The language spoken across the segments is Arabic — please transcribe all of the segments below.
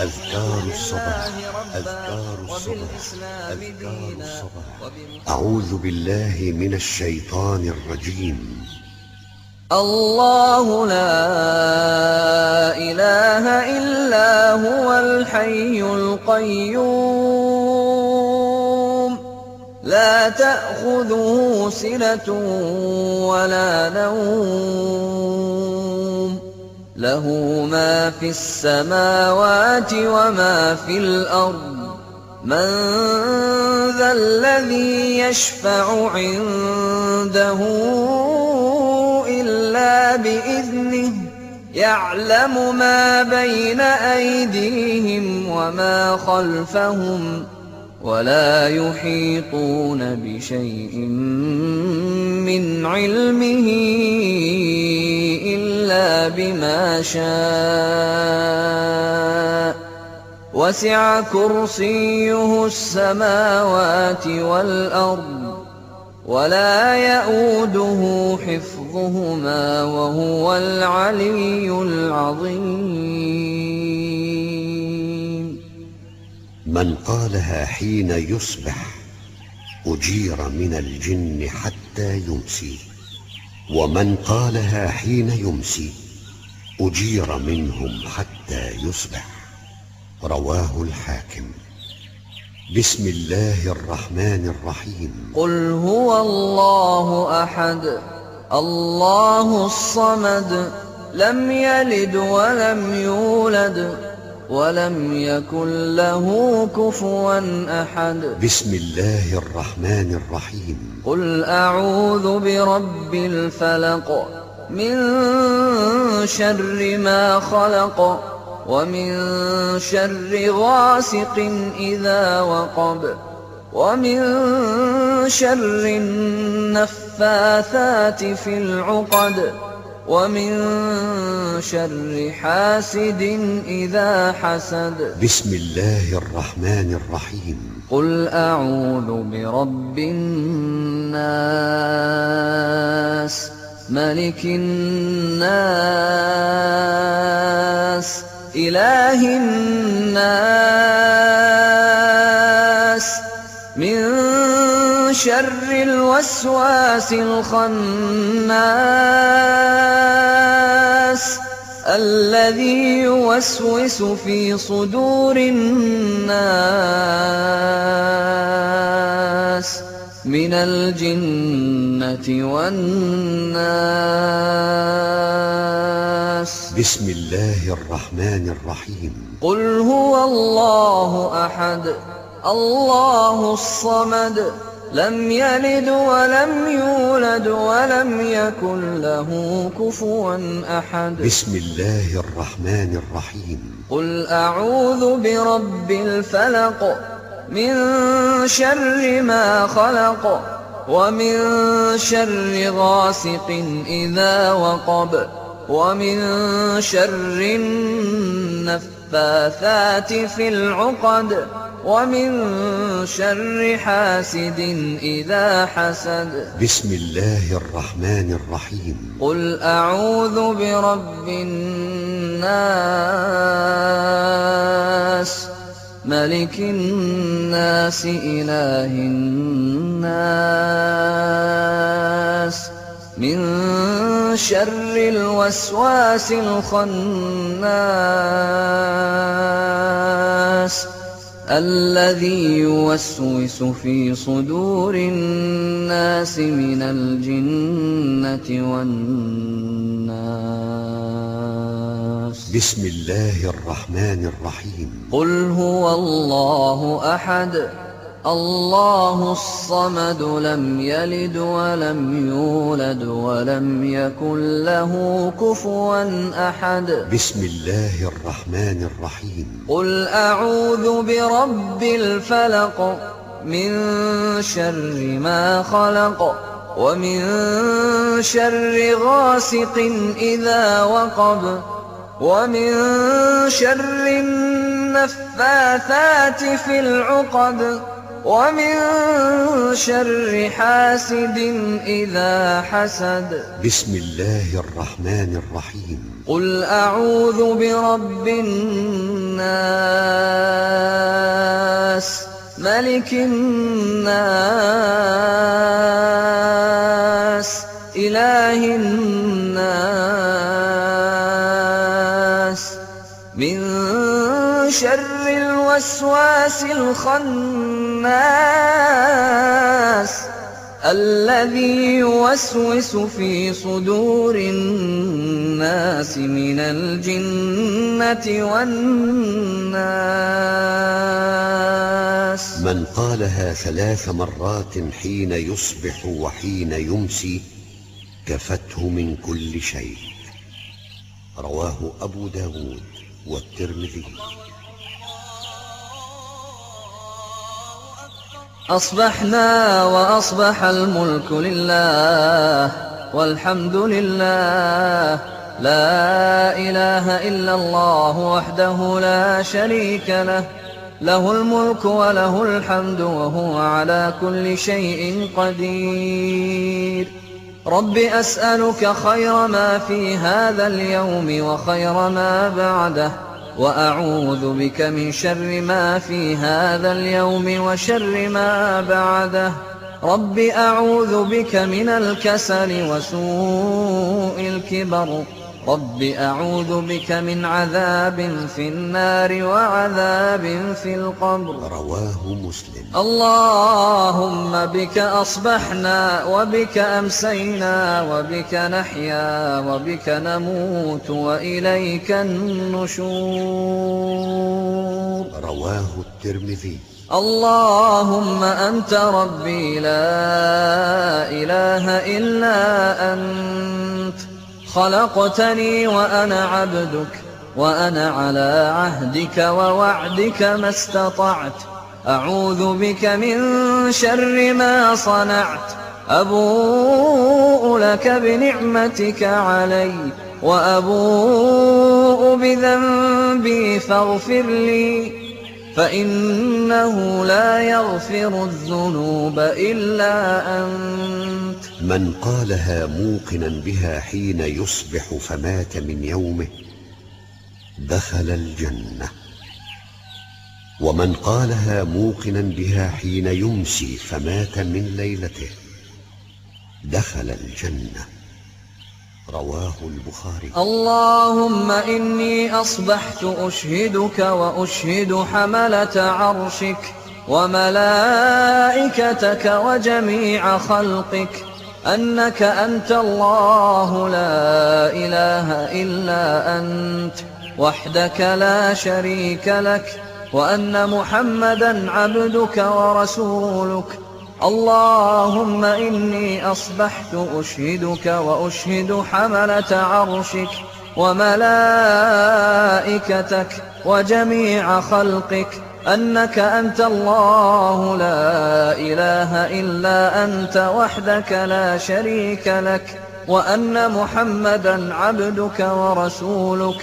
أذكار الصباح. أذكار الصباح. أذكار الصباح. أعوذ بالله من الشيطان الرجيم. الله لا إله إلا هو الحي القيوم لا تأخذه سنة ولا نوم له ما في السماوات وما في الأرض من ذا الذي يشفع عنده إلا بإذنه يعلم ما بين أيديهم وما خلفهم ولا يحيطون بشيء من علمه إلا بما شاء وسع كرسيه السماوات والأرض ولا يئوده حفظهما وهو العلي العظيم. من قالها حين يصبح أجير من الجن حتى يمسي، ومن قالها حين يمسي أجير منهم حتى يصبح. رواه الحاكم. بسم الله الرحمن الرحيم. قل هو الله أحد الله الصمد لم يلد ولم يولد ولم يكن له كفوا أحد. بسم الله الرحمن الرحيم. قل أعوذ برب الفلق من شر ما خلق ومن شر غاسق إذا وقب ومن شر النفاثات في العقد ومن شر حاسد إذا حسد. بسم الله الرحمن الرحيم. قل أعوذ برب الناس ملك الناس إله الناس من شر الوسواس الخناس الذي يوسوس في صدور الناس من الجنة والناس. بسم الله الرحمن الرحيم. قل هو الله أحد الله الصمد لم يلد ولم يولد ولم يكن له كفوا أحد. بسم الله الرحمن الرحيم. قل أعوذ برب الفلق من شر ما خلق ومن شر غاسق إذا وقب ومن شر النفاثات في العقد ومن شر حاسد إذا حسد. بسم الله الرحمن الرحيم. قل أعوذ برب الناس ملك الناس إله الناس من شر الوسواس الخناس الذي يوسوس في صدور الناس من الجنة والناس. بسم الله الرحمن الرحيم. قل هو الله أحد الله الصمد لم يلد ولم يولد ولم يكن له كفوا أحد. بسم الله الرحمن الرحيم. قل أعوذ برب الفلق من شر ما خلق ومن شر غاسق إذا وقب ومن شر النفاثات في العقد ومن شر حاسد إذا حسد. بسم الله الرحمن الرحيم. قل أعوذ برب الناس ملك الناس إله الناس من شر الوسواس الخناس الذي يوسوس في صدور الناس من الجنة والناس. من قالها 3 مرات حين يصبح وحين يمسي كفته من كل شيء. رواه أبو داود والترمذي. أصبحنا وأصبح الملك لله والحمد لله، لا إله إلا الله وحده لا شريك له، له الملك وله الحمد وهو على كل شيء قدير. رب أسألك خير ما في هذا اليوم وخير ما بعده، وأعوذ بك من شر ما في هذا اليوم وشر ما بعده. رب أعوذ بك من الكسل وسوء الكبر. رب أعوذ بك من عذاب في النار وعذاب في القبر. رواه مسلم. اللهم بك أصبحنا وبك أمسينا وبك نحيا وبك نموت وإليك النشور. رواه الترمذي. اللهم أنت ربي لا إله إلا أنت، خلقتني وأنا عبدك، وأنا على عهدك ووعدك ما استطعت. أعوذ بك من شر ما صنعت. أبوء لك بنعمتك علي وأبوء بذنبي فاغفر لي، فإنه لا يغفر الذنوب إلا أنت. من قالها موقنا بها حين يصبح فمات من يومه دخل الجنة، ومن قالها موقنا بها حين يمسي فمات من ليلته دخل الجنة. رواه البخاري. اللهم إني أصبحت أشهدك وأشهد حملة عرشك وملائكتك وجميع خلقك أنك أنت الله لا إله إلا أنت وحدك لا شريك لك، وأن محمدا عبدك ورسولك. اللهم إني أصبحت أشهدك وأشهد حملة عرشك وملائكتك وجميع خلقك أنك أنت الله لا إله إلا أنت وحدك لا شريك لك، وأن محمدا عبدك ورسولك.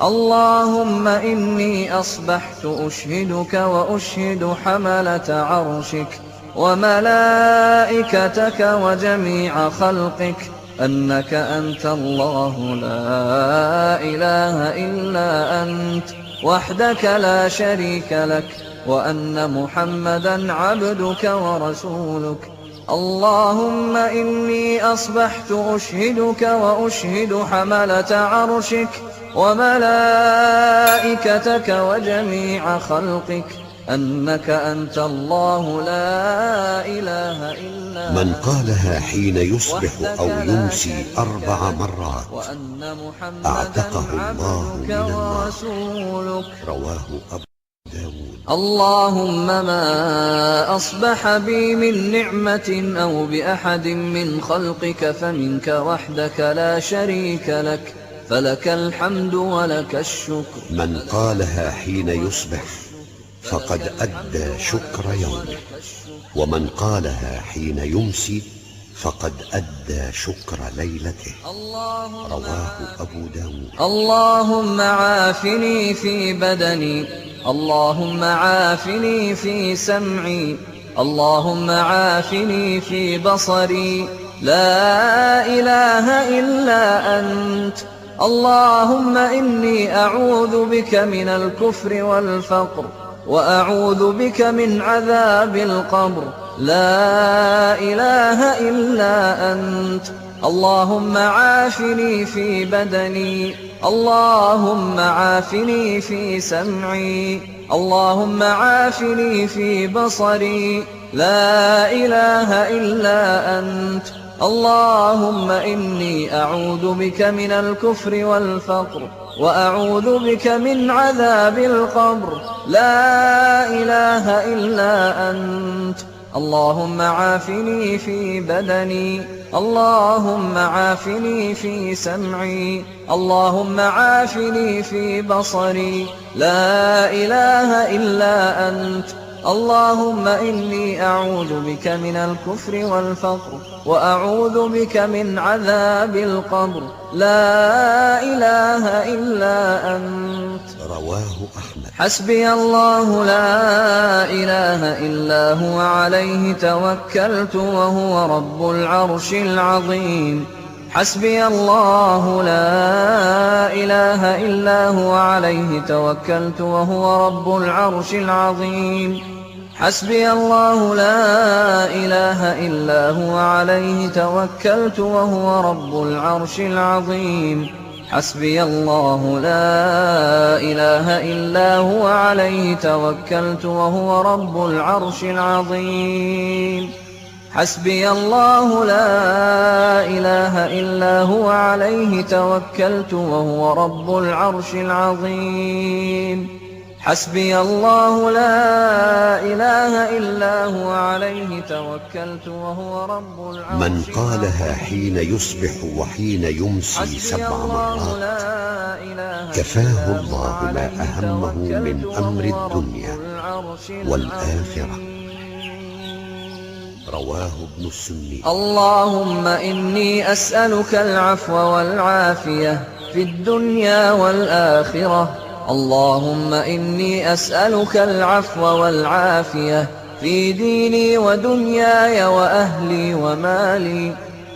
اللهم إني أصبحت أشهدك وأشهد حملة عرشك وملائكتك وجميع خلقك أنك أنت الله لا إله إلا أنت وحدك لا شريك لك، وأن محمدا عبدك ورسولك. اللهم إني أصبحت أشهدك وأشهد حملة عرشك وملائكتك وجميع خلقك أنك أنت الله لا إله إلا من قالها حين يصبح أو يمسي 4 مرات أعتقه الله من النار. رواه أبو داود. اللهم ما أصبح بي من نعمة أو بأحد من خلقك فمنك وحدك لا شريك لك، فلك الحمد ولك الشكر. من قالها حين يصبح فقد أدى شكر يومه، ومن قالها حين يمسي فقد أدى شكر ليلته. رواه أبو داود. اللهم عافني في بدني، اللهم عافني في سمعي، اللهم عافني في بصري، لا إله إلا أنت. اللهم إني أعوذ بك من الكفر والفقر وأعوذ بك من عذاب القبر. لا إله إلا أنت. اللهم عافني في بدني، اللهم عافني في سمعي، اللهم عافني في بصري. لا إله إلا أنت. اللهم إني أعوذ بك من الكفر والفقر، وأعوذ بك من عذاب القبر. لا إله إلا أنت. اللهم عافني في بدني، اللهم عافني في سمعي، اللهم عافني في بصري. لا إله إلا أنت. اللهم إني أعوذ بك من الكفر والفقر، وأعوذ بك من عذاب القبر. لا إله إلا أنت. رواه أحمد. حسبي الله لا إله إلا هو عليه توكلت وهو رب العرش العظيم. حسبي الله لا إله إلا هو عليه توكلت وهو رب العرش العظيم. حسبي الله لا إله إلا هو عليه توكلت وهو رب العرش العظيم. حسبي الله لا إله إلا هو عليه توكلت وهو رب العرش العظيم. حسبي الله لا إله إلا هو عليه توكلت وهو رب العرش العظيم. حسبي الله لا إله إلا هو عليه توكلت وهو رب العرش العظيم. من قالها حين يصبح وحين يمسي 7 مرات كفاه الله ما أهمه من أمر الدنيا والآخرة. رواه ابن السني. اللهم إني أسألك العفو والعافية في الدنيا والآخرة. اللهم إني أسألك العفو والعافية في ديني ودنياي وأهلي ومالي.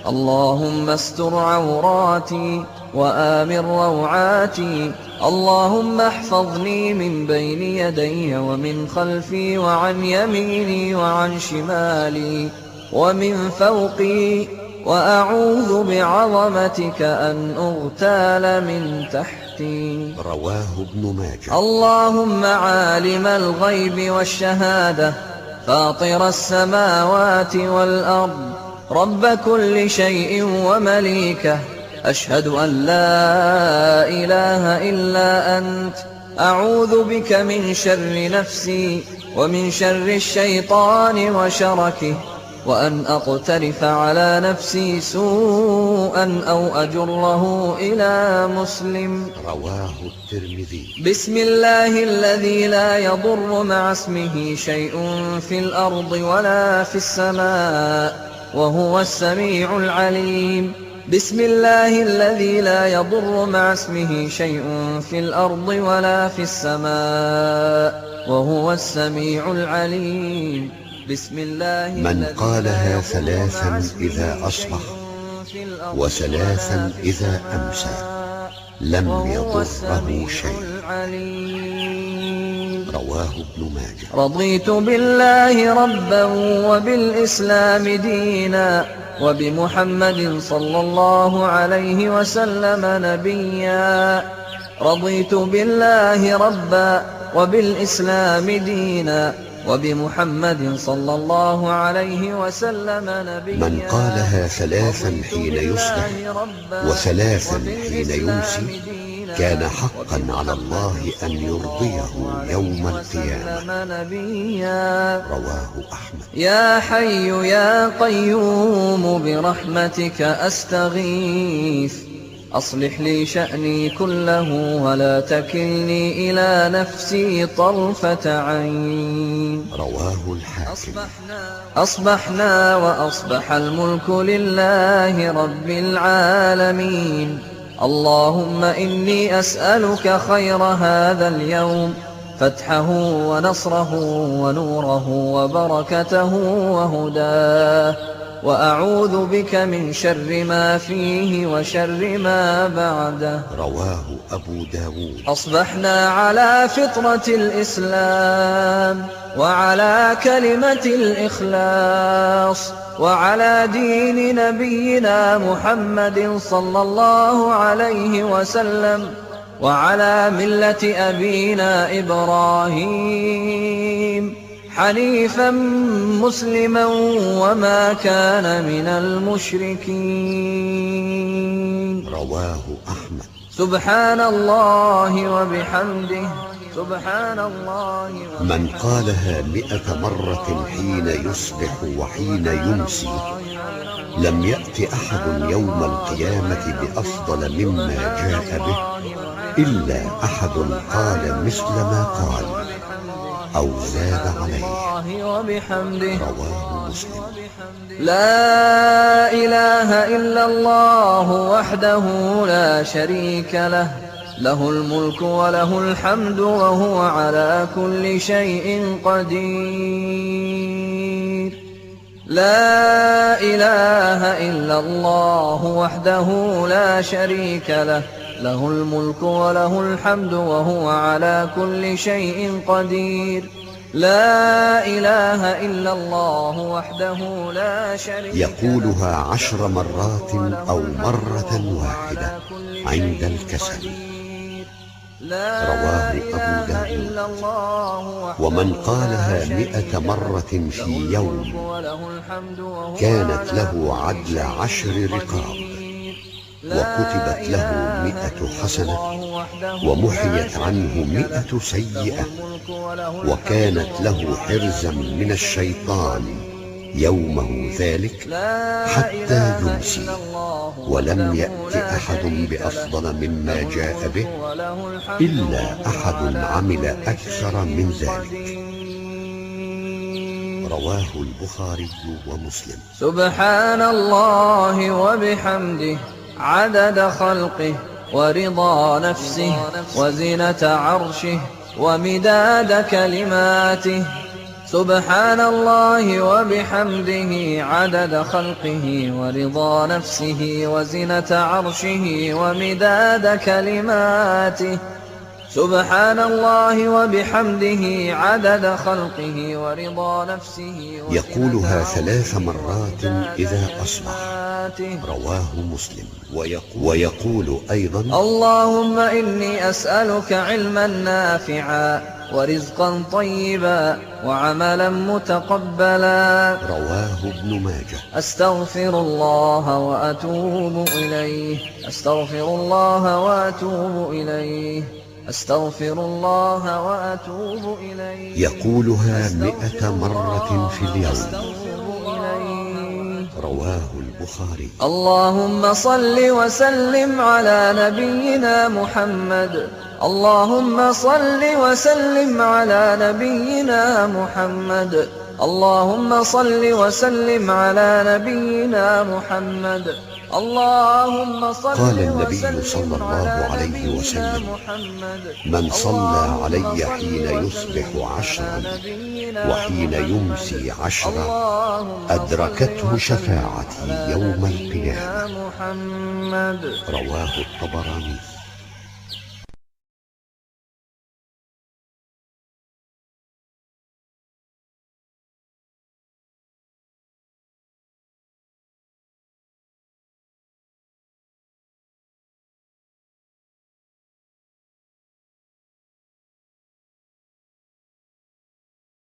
اللهم استر عوراتي وآمن روعاتي. اللهم احفظني من بين يدي ومن خلفي وعن يميني وعن شمالي ومن فوقي، وأعوذ بعظمتك أن أغتال من تحتي. رواه ابن ماجه. اللهم عالم الغيب والشهادة، فاطر السماوات والأرض، رب كل شيء ومليكه، أشهد أن لا إله إلا أنت. أعوذ بك من شر نفسي ومن شر الشيطان وشركه، وأن أقترف على نفسي سوءا أو أجره إلى مسلم. رواه الترمذي. بسم الله الذي لا يضر مع اسمه شيء في الأرض ولا في السماء وهو السميع العليم. بسم الله الذي لا يضر مع اسمه شيء في الأرض ولا في السماء وهو السميع العليم. بسم الله. من قالها 3 إذا أصبح و3 إذا أمسى لم يضره شيء. رواه ابن ماجه. رضيت بالله ربا وبالإسلام دينا وبمحمد صلى الله عليه وسلم نبيا. رضيت بالله ربا وبالإسلام دينا وبمحمد صلى الله عليه وسلم نبيا. من قالها 3 حين يصبح و3 حين يمسي كان حقا على الله أن يرضيه يوم القيامة. رواه أحمد. يا حي يا قيوم برحمتك أستغيث، أصلح لي شأني كله ولا تكلني إلى نفسي طرفة عين. رواه الحاكم. أصبحنا وأصبح الملك لله رب العالمين. اللهم إني أسألك خير هذا اليوم، فتحه ونصره ونوره وبركته وهداه، وأعوذ بك من شر ما فيه وشر ما بعده. رواه أبو داود. أصبحنا على فطرة الإسلام وعلى كلمة الإخلاص وعلى دين نبينا محمد صلى الله عليه وسلم وعلى ملة أبينا إبراهيم حنيفا مسلما وما كان من المشركين. رواه أحمد. سبحان الله وبحمده. سبحان الله وبحمده. من قالها 100 مرة حين يصبح وحين يمسي لم يأت أحد يوم القيامة بأفضل مما جاء به إلا أحد قال مثل ما قال أو زاد عليه. رواه مسلم. لا إله إلا الله وحده لا شريك له، له الملك وله الحمد وهو على كل شيء قدير. لا إله إلا الله وحده لا شريك له، له الملك وله الحمد وهو على كل شيء قدير. لا إله إلا الله وحده لا شريك له. يقولها 10 مرات أو مرة واحدة عند الكسل. رواه أبو داود. ومن قالها 100 مرة في يوم كانت له عدل 10 رقاب وكتبت له 100 حسنة ومحيت عنه 100 سيئة وكانت له حرزا من الشيطان يومه ذلك حتى يمسي ولم يأت أحد بأفضل مما جاء به إلا أحد عمل أكثر من ذلك. رواه البخاري ومسلم. سبحان الله وبحمده عدد خلقه ورضا نفسه وزنة عرشه ومداد كلماته. سبحان الله وبحمده عدد خلقه ورضا نفسه وزنة عرشه ومداد كلماته. سبحان الله وبحمده عدد خلقه ورضا نفسه. يقولها 3 مرات إذا أصبح. رواه مسلم. ويقول أيضا: اللهم إني أسألك علما نافعا ورزقا طيبا وعملا متقبلا. رواه ابن ماجه. أستغفر الله وأتوب إليه. أستغفر الله وأتوب إليه. أستغفر الله وأتوب إليه. يقولها 100 مرة في اليوم. رواه البخاري. اللهم صل وسلم على نبينا محمد. اللهم صل وسلم على نبينا محمد. اللهم صل وسلم على نبينا محمد. اللهم صل. قال النبي صلى الله عليه وسلم: من صلى علي حين يصبح 10 وحين يمسي 10 أدركته شفاعتي يوم القيامة. رواه الطبراني.